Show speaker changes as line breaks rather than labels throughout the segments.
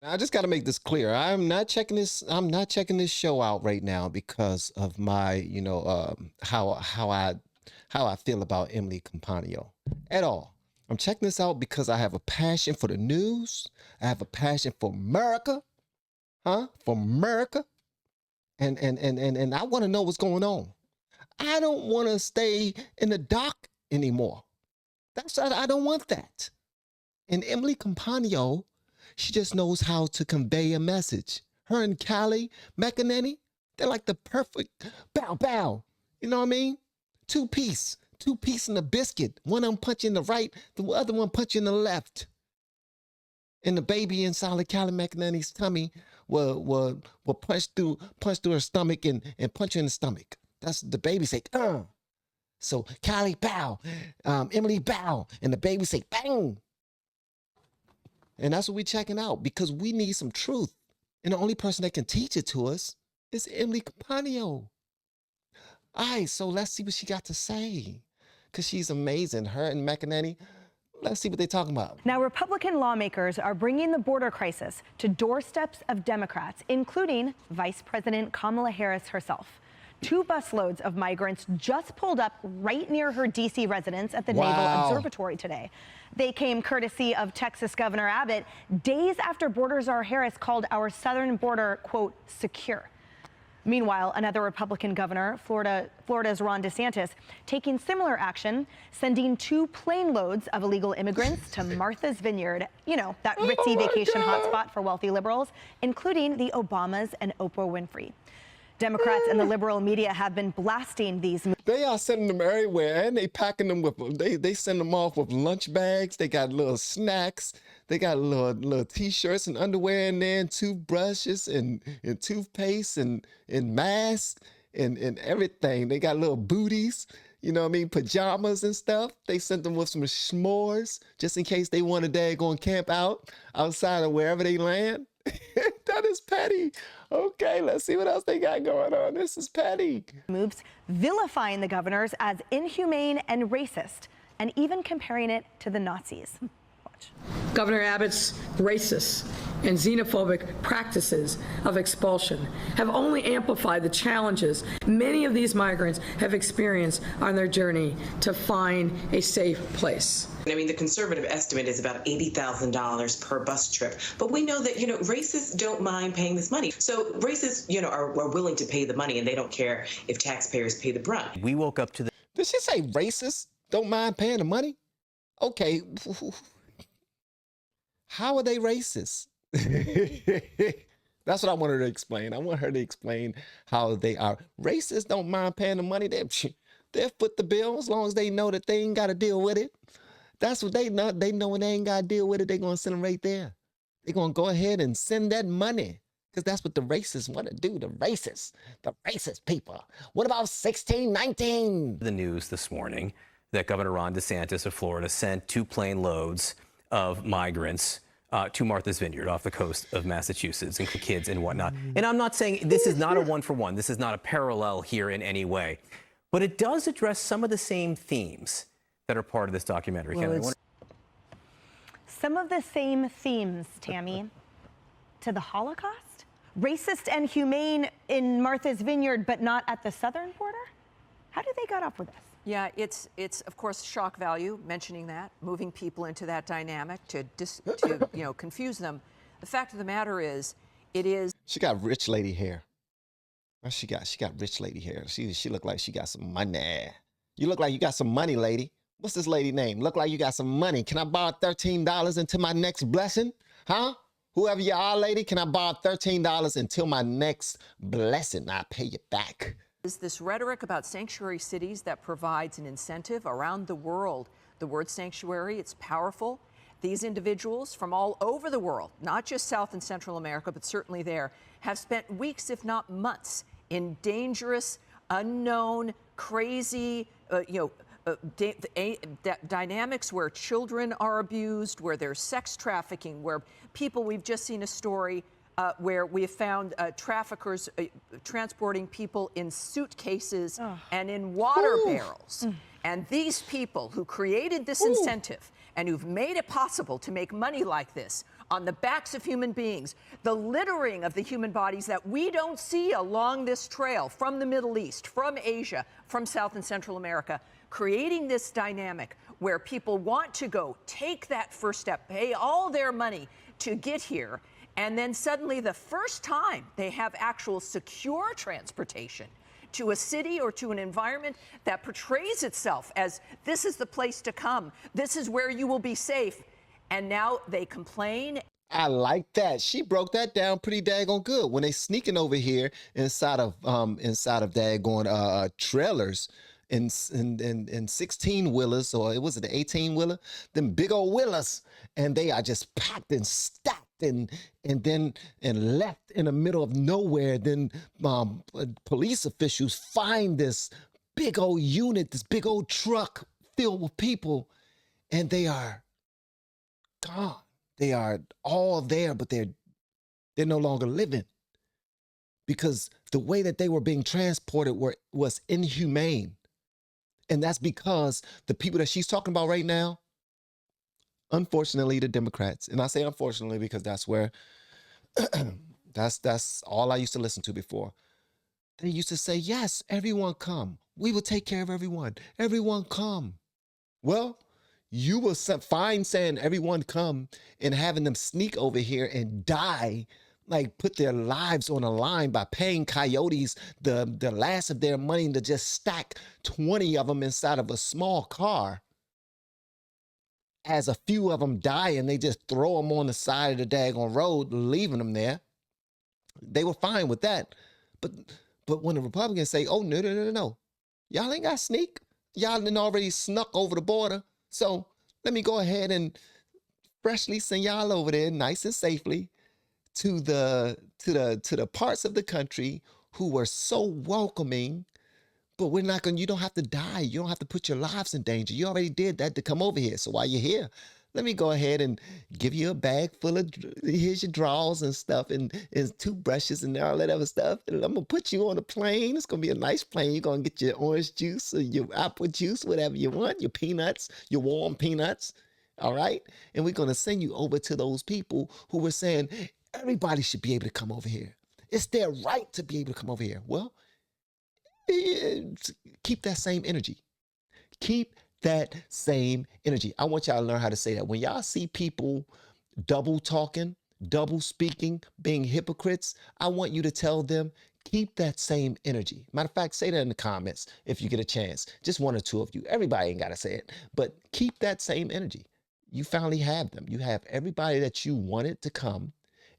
I just got to make this clear. I'm not checking this. I'm not checking this show out right now because of my, how I feel about Emily Compagno at all. I'm checking this out because I have a passion for the news. I have a passion for America, For America, and I want to know what's going on. I don't want to stay in the dark anymore. I don't want that. And Emily Compagno, she just knows how to convey a message. Her and Callie McEnany, they're like the perfect bow. You know what I mean? Two piece in a biscuit. One of them punching the right, the other one punching the left. And the baby inside of Callie McEnany's tummy will punch through her stomach and punch her in the stomach. That's the baby say, So Callie bow, Emily bow, and the baby say, bang. And that's what we're checking out because we need some truth. And the only person that can teach it to us is Emily Compagno. All right, so let's see what she got to say because she's amazing. Her and McEnany, let's see what they're talking about.
Now, Republican lawmakers are bringing the border crisis to doorsteps of Democrats, including Vice President Kamala Harris herself. 2 busloads of migrants just pulled up right near her D.C. residence at the Naval Observatory today. They came courtesy of Texas Governor Abbott days after Border Czar Harris called our southern border, quote, secure. Meanwhile, another Republican governor, Florida's Ron DeSantis, taking similar action, sending 2 plane loads of illegal immigrants to Martha's Vineyard, that ritzy vacation hotspot for wealthy liberals, including the Obamas and Oprah Winfrey. Democrats and the liberal media have been blasting these moves.
They are sending them everywhere, and they packing them with, they send them off with lunch bags. They got little snacks. They got little T-shirts and underwear in there, and toothbrushes and toothpaste and masks and everything. They got little booties, pajamas and stuff. They sent them with some s'mores just in case they want to go and camp out outside of wherever they land. That is petty. Okay, let's see what else they got going on. This is petty.
Moves vilifying the governors as inhumane and racist, and even comparing it to the Nazis. Watch.
Governor Abbott's racist and xenophobic practices of expulsion have only amplified the challenges many of these migrants have experienced on their journey to find a safe place.
I mean, the conservative estimate is about $80,000 per bus trip. But we know that, racists don't mind paying this money. So racists, are willing to pay the money, and they don't care if taxpayers pay the brunt.
We woke up to the...
Did she say racists don't mind paying the money? Okay. How are they racist? That's what I want her to explain. I want her to explain how they are. Racists don't mind paying the money. They'll foot the bill as long as they know that they ain't got to deal with it. That's what they know. They know when they ain't got to deal with it, they're going to send them right there. They're going to go ahead and send that money because that's what the racists want to do, the racist people. What about 1619?
The news this morning that Governor Ron DeSantis of Florida sent 2 plane loads of migrants to Martha's Vineyard off the coast of Massachusetts, including kids and whatnot. And I'm not saying this is not a one-for-one. This is not a parallel here in any way. But it does address some of the same themes that are part of this documentary.
Well, some of the same themes, Tammy, to the Holocaust? Racist and humane in Martha's Vineyard, but not at the southern border? How did they get up with this?
Yeah, it's of course shock value, mentioning that, moving people into that dynamic to confuse them. The fact of the matter is, it is.
She got rich lady hair. She got rich lady hair. She looked like she got some money. You look like you got some money, lady. What's this lady name? Look like you got some money. Can I borrow $13 until my next blessing? Huh? Whoever you are, lady, can I borrow $13 until my next blessing? I'll pay you back.
Is this rhetoric about sanctuary cities that provides an incentive around the world. The word sanctuary, it's powerful. These individuals from all over the world, not just South and Central America, but certainly there, have spent weeks, if not months, in dangerous, unknown, crazy, dynamics where children are abused, where there's sex trafficking, where people, we've just seen a story where we have found traffickers transporting people in suitcases and in water barrels. And these people who created this incentive and who've made it possible to make money like this on the backs of human beings, the littering of the human bodies that we don't see along this trail from the Middle East, from Asia, from South and Central America, creating this dynamic where people want to go take that first step, pay all their money to get here, and then suddenly the first time they have actual secure transportation to a city or to an environment that portrays itself as this is the place to come, this is where you will be safe, and now they complain.
I like that. She broke that down pretty daggone good. When they sneaking over here inside of daggone trailers in 16-wheelers, or was it the 18-wheeler? Them big old wheelers, and they are just packed and stacked and left in the middle of nowhere. Then police officials find this big old unit, this big old truck filled with people, and they are gone. They are all there, but they're no longer living, because the way that they were being transported was inhumane. And that's because the people that she's talking about right now, unfortunately, the Democrats, and I say unfortunately because that's where, that's all I used to listen to before. They used to say, yes, everyone come. We will take care of everyone. Everyone come. Well, you will fine saying everyone come and having them sneak over here and die, like put their lives on the line by paying coyotes the last of their money to just stack 20 of them inside of a small car. As a few of them die and they just throw them on the side of the daggone road, leaving them there. They were fine with that. But when the Republicans say, oh, no, y'all ain't got sneak. Y'all done already snuck over the border. So let me go ahead and freshly send y'all over there nice and safely to the parts of the country who were so welcoming. But we're not going, you don't have to die. You don't have to put your lives in danger. You already did that to come over here. So while you're here, let me go ahead and give you a bag full of, here's your drawers and stuff and toothbrushes and all that other stuff. And I'm going to put you on a plane. It's going to be a nice plane. You're going to get your orange juice or your apple juice, whatever you want, your peanuts, your warm peanuts. All right. And we're going to send you over to those people who were saying, everybody should be able to come over here. It's their right to be able to come over here. Well, keep that same energy. Keep that same energy. I want y'all to learn how to say that. When y'all see people double talking, double speaking, being hypocrites, I want you to tell them, keep that same energy. Matter of fact, say that in the comments if you get a chance. Just one or two of you. Everybody ain't got to say it, but keep that same energy. You finally have them. You have everybody that you wanted to come,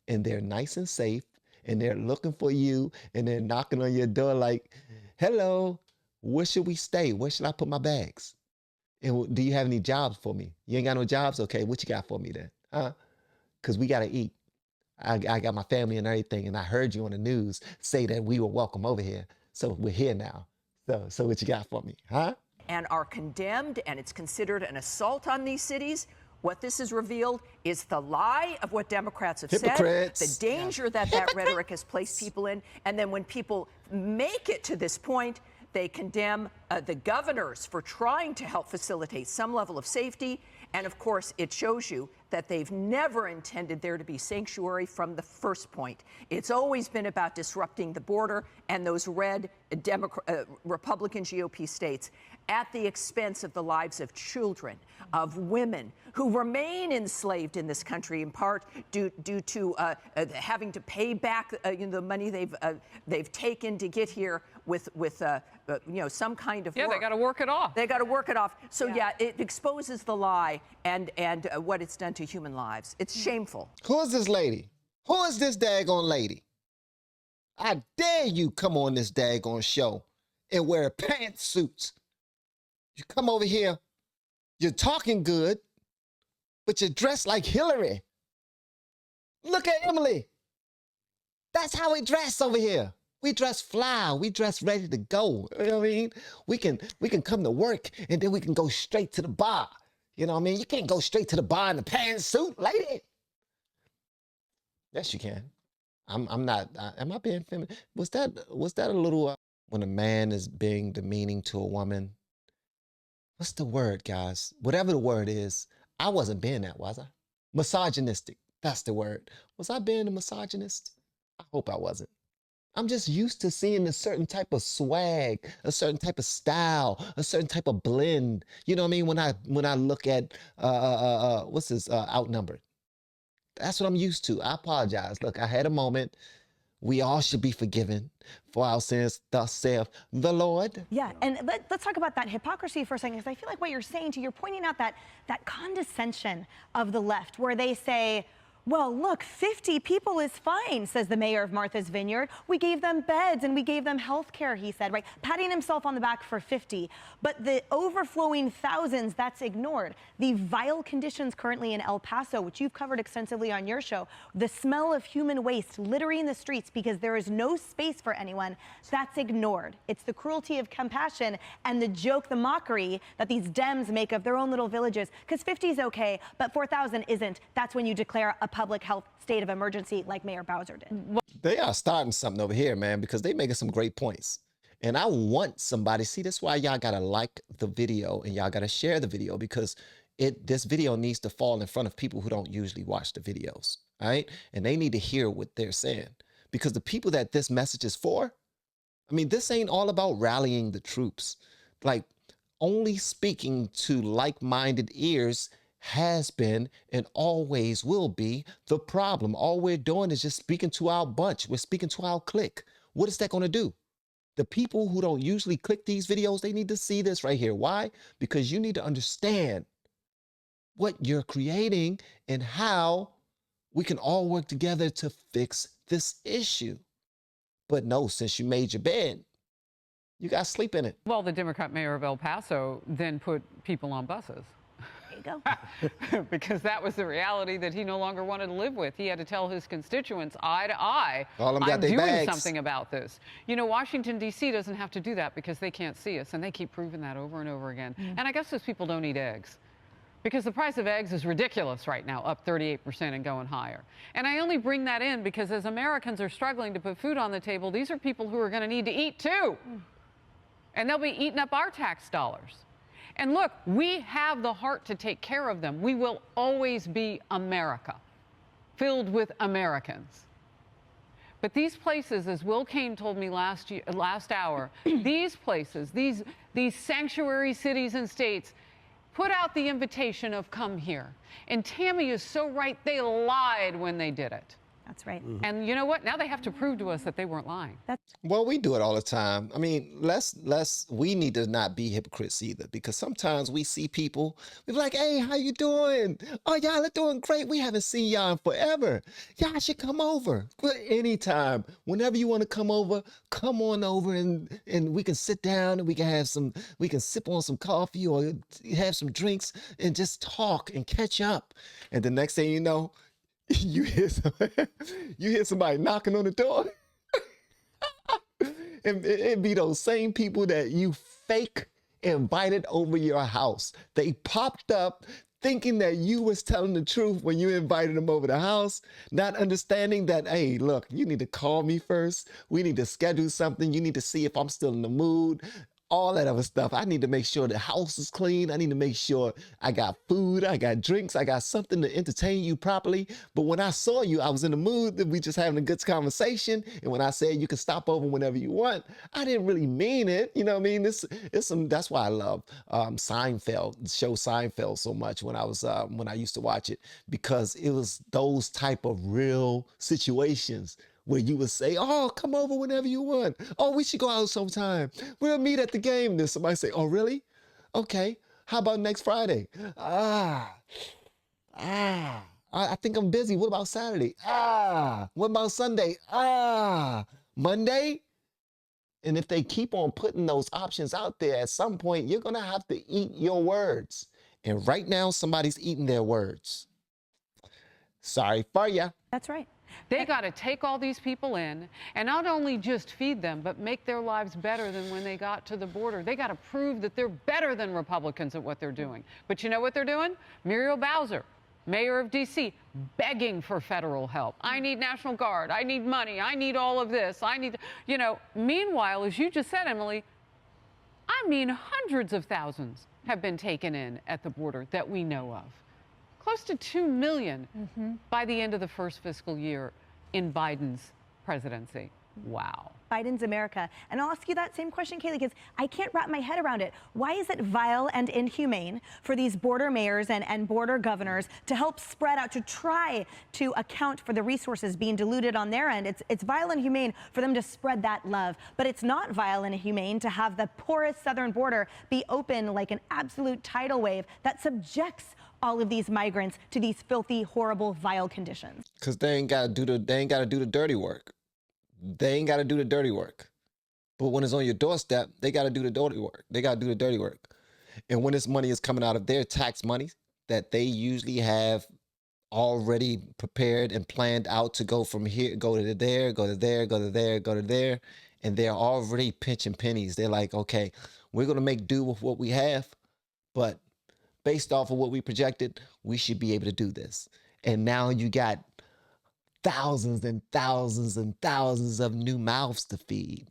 and they're nice and safe, and they're looking for you, and they're knocking on your door like, hello, where should we stay? Where should I put my bags? And do you have any jobs for me? You ain't got no jobs? Okay, what you got for me then? Huh? Because we got to eat. I got my family and everything, and I heard you on the news say that we were welcome over here. So we're here now. So what you got for me? Huh?
And are condemned, and it's considered an assault on these cities. What this has revealed is the lie of what Democrats have
Hypocrites.
said, the danger that rhetoric has placed people in. And then when people make it to this point, they condemn the governors for trying to help facilitate some level of safety. And of course, it shows you that they've never intended there to be sanctuary from the first point. It's always been about disrupting the border and those red Republican GOP states at the expense of the lives of children, of women who remain enslaved in this country, in part due to having to pay back the money they've taken to get here with some kind of work.
They got to work it off.
They got to work it off. So yeah, it exposes the lie and what it's done to human lives. It's shameful.
Who is this lady? Who is this daggone lady? I dare you come on this daggone show and wear pantsuits. You come over here, you're talking good, but you're dressed like Hillary. Look at Emily. That's how we dress over here. We dress fly. We dress ready to go. You know what I mean? We can come to work and then we can go straight to the bar. You know what I mean? You can't go straight to the bar in a pantsuit, lady. Yes, you can. I'm not. Am I being feminine? Was that a little when a man is being demeaning to a woman? What's the word, guys? Whatever the word is, I wasn't being that, was I? Misogynistic. That's the word. Was I being a misogynist? I hope I wasn't. I'm just used to seeing a certain type of swag, a certain type of style, a certain type of blend. You know what I mean? When I look at what's this Outnumbered. That's what I'm used to. I apologize. Look, I had a moment. We all should be forgiven for our sins, thus saith the Lord.
Yeah, and let's talk about that hypocrisy for a second, because I feel like what you're saying, you're pointing out that condescension of the left, where they say, well, look, 50 people is fine, says the mayor of Martha's Vineyard. We gave them beds and we gave them health care, he said, right? Patting himself on the back for 50. But the overflowing thousands, that's ignored. The vile conditions currently in El Paso, which you've covered extensively on your show, the smell of human waste littering the streets because there is no space for anyone, that's ignored. It's the cruelty of compassion and the joke, the mockery that these Dems make of their own little villages. Because 50 is okay, but 4,000 isn't. That's when you declare a public health state of emergency like Mayor Bowser did.
They are starting something over here, man, because they making some great points. And I want somebody, see, that's why y'all gotta like the video and y'all gotta share the video, because this video needs to fall in front of people who don't usually watch the videos, all right? And they need to hear what they're saying, because the people that this message is for, I mean, this ain't all about rallying the troops. Like, only speaking to like-minded ears has been and always will be the problem. All we're doing is just speaking to our bunch. We're speaking to our clique. What is that going to do? The people who don't usually click these videos, they need to see this right here. Why? Because you need to understand what you're creating and how we can all work together to fix this issue. But no, since you made your bed, you got to sleep in it.
Well, the Democrat mayor of El Paso then put people on buses.
Go.
Because that was the reality that he no longer wanted to live with. He had to tell his constituents eye to eye,
All them got
I'm
their
doing
bags.
something about this. You know, Washington, D.C. doesn't have to do that because they can't see us, and they keep proving that over and over again. And I guess those people don't eat eggs, because the price of eggs is ridiculous right now, up 38% and going higher. And I only bring that in because as Americans are struggling to put food on the table, these are people who are going to need to eat too. And they'll be eating up our tax dollars. And look, we have the heart to take care of them. We will always be America, filled with Americans. But these places, as Will Kane told me last hour, these places, these sanctuary cities and states, put out the invitation of come here. And Tammy is so right, they lied when they did it.
That's right.
And you know what? Now they have to prove to us that they weren't lying.
Well, we do it all the time. I mean, we need to not be hypocrites either, because sometimes we see people, we're like, hey, how you doing? Oh, y'all are doing great. We haven't seen y'all in forever. Y'all should come over. But anytime, whenever you want to come over, come on over and we can sit down and we can sip on some coffee or have some drinks and just talk and catch up. And the next thing you know, you hear somebody knocking on the door. And it'd be those same people that you fake invited over your house. They popped up thinking that you was telling the truth when you invited them over the house, not understanding that, hey, look, you need to call me first. We need to schedule something. You need to see if I'm still in the mood. All that other stuff. I need to make sure the house is clean. I need to make sure I got food, I got drinks, I got something to entertain you properly. But when I saw you, I was in the mood that we just having a good conversation. And when I said you can stop over whenever you want, I didn't really mean it. You know what I mean? That's why I love Seinfeld, the show Seinfeld so much when I used to watch it, because it was those type of real situations where you would say, oh, come over whenever you want. Oh, we should go out sometime. We'll meet at the game. Then somebody say, oh, really? Okay. How about next Friday? I think I'm busy. What about Saturday? What about Sunday? Monday? And if they keep on putting those options out there, at some point, you're going to have to eat your words. And right now, somebody's eating their words. Sorry for ya.
That's right.
They got to take all these people in and not only just feed them, but make their lives better than when they got to the border. They got to prove that they're better than Republicans at what they're doing. But you know what they're doing? Muriel Bowser, mayor of D.C., begging for federal help. I need National Guard. I need money. I need all of this. I need, you know, meanwhile, as you just said, Emily, I mean, hundreds of thousands have been taken in at the border that we know of. close to 2 million by the end of the first fiscal year in Biden's presidency. Wow.
Biden's America. And I'll ask you that same question, Kaylee, because I can't wrap my head around it. Why is it vile and inhumane for these border mayors and border governors to help spread out, to try to account for the resources being diluted on their end? It's vile and humane for them to spread that love, but it's not vile and humane to have the porous southern border be open like an absolute tidal wave that subjects all of these migrants to these filthy, horrible, vile conditions.
Because they ain't got to do the dirty work. They ain't got to do the dirty work. But when it's on your doorstep, they got to do the dirty work. They got to do the dirty work. And when this money is coming out of their tax money that they usually have already prepared and planned out to go from here, go to there, go to there, go to there, go to there, and they're already pinching pennies. They're like, okay, we're going to make do with what we have, but based off of what we projected, we should be able to do this. And now you got thousands and thousands and thousands of new mouths to feed.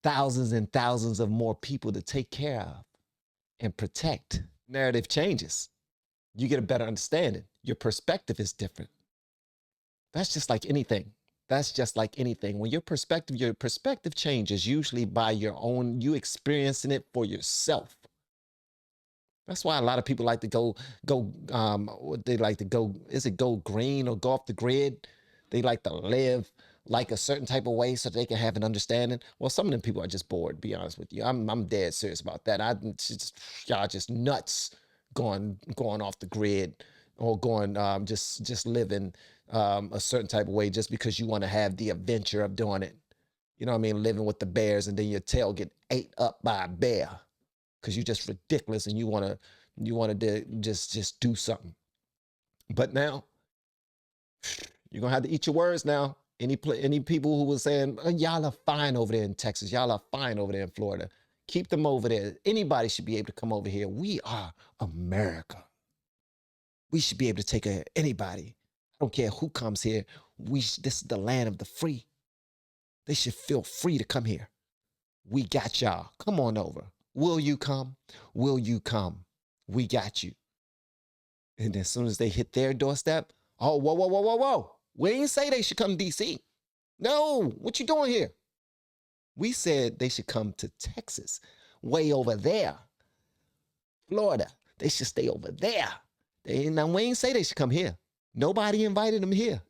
Thousands and thousands of more people to take care of and protect. Narrative changes. You get a better understanding. Your perspective is different. That's just like anything. That's just like anything. When your perspective changes, usually by your own, you experiencing it for yourself. That's why a lot of people like to go, they like to go, is it go green or go off the grid? They like to live like a certain type of way so they can have an understanding. Well, some of them people are just bored, to be honest with you. I'm dead serious about that. Y'all just nuts going off the grid or going, just living a certain type of way just because you want to have the adventure of doing it. You know what I mean? Living with the bears and then your tail get ate up by a bear. Because you're just ridiculous and you want to just do something. But now, you're going to have to eat your words now. Any people who were saying, oh, y'all are fine over there in Texas. Y'all are fine over there in Florida. Keep them over there. Anybody should be able to come over here. We are America. We should be able to take care of anybody. I don't care who comes here. This is the land of the free. They should feel free to come here. We got y'all. Come on over. Will you come? Will you come? We got you. And as soon as they hit their doorstep, oh, whoa, whoa, whoa, whoa, whoa. We didn't say they should come to D.C. No, what you doing here? We said they should come to Texas, way over there. Florida, they should stay over there. Now, we ain't say they should come here. Nobody invited them here.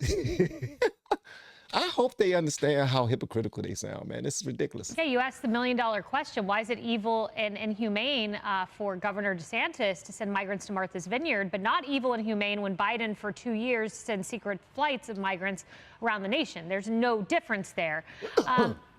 I hope they understand how hypocritical they sound, man. This is ridiculous.
Okay, you asked the million-dollar question. Why is it evil and inhumane for Governor DeSantis to send migrants to Martha's Vineyard, but not evil and humane when Biden for 2 years sends secret flights of migrants around the nation? There's no difference there.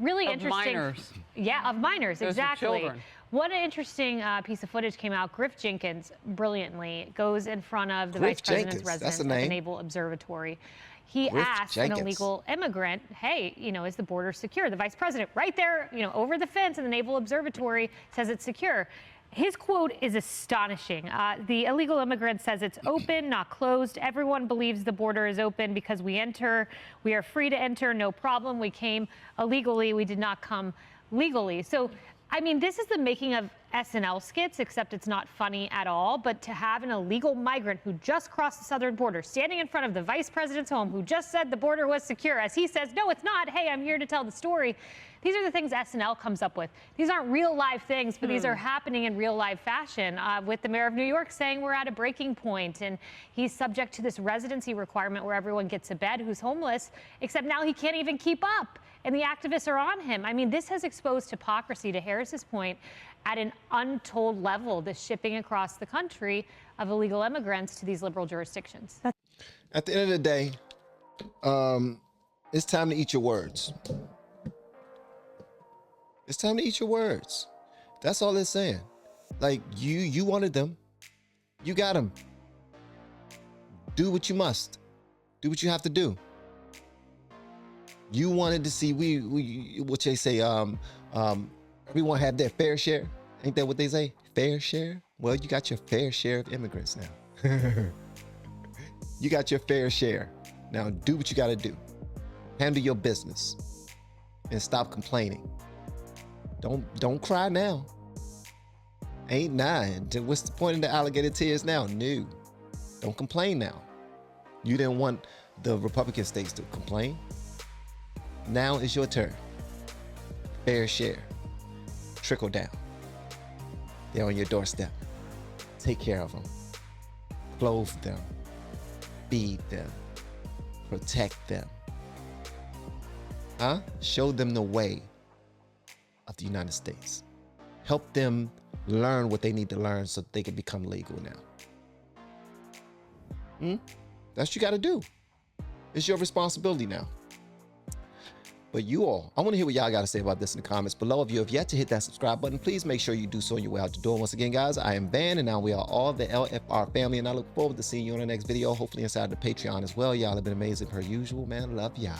Really interesting.
Minors.
Yeah, of minors,
Those are
exactly.
children.
What an interesting piece of footage came out. Griff Jenkins brilliantly goes in front of the Vice President's residence at the Naval Observatory. He asked an illegal immigrant, hey, is the border secure? The vice president right there, over the fence in the Naval Observatory says it's secure. His quote is astonishing. The illegal immigrant says it's open, not closed. Everyone believes the border is open because we are free to enter, no problem. We came illegally. We did not come legally. So, I mean, this is the making of SNL skits, except it's not funny at all. But to have an illegal migrant who just crossed the southern border standing in front of the vice president's home, who just said the border was secure, as he says, no, it's not. Hey, I'm here to tell the story. These are the things SNL comes up with. These aren't real live things, but these are happening in real live fashion, with the mayor of New York saying we're at a breaking point, and he's subject to this residency requirement where everyone gets a bed who's homeless, except now he can't even keep up, and the activists are on him. I mean, this has exposed hypocrisy, to Harris's point, at an untold level, the shipping across the country of illegal immigrants to these liberal jurisdictions.
At the end of the day, it's time to eat your words. It's time to eat your words. That's all it's saying. Like, you wanted them. You got them. Do what you must. Do what you have to do. You wanted to see, what they say, everyone had their fair share. Ain't that what they say? Fair share? Well, you got your fair share of immigrants now. You got your fair share. Now do what you got to do. Handle your business and stop complaining. Don't cry now. Ain't nine. What's the point of the alligator tears now? No. Don't complain now. You didn't want the Republican states to complain. Now it's your turn. Fair share. Trickle down. They're on your doorstep. Take care of them. Clothe them. Feed them. Protect them. Show them the way of the United States. Help them learn what they need to learn so that they can become legal now. That's what you got to do. It's your responsibility now. But you all, I want to hear what y'all got to say about this in the comments below. If you have yet to hit that subscribe button, please make sure you do so on your way out the door. Once again, guys, I am Van, and now we are all the LFR family, and I look forward to seeing you on the next video, hopefully inside the Patreon as well. Y'all have been amazing per usual, man. Love y'all.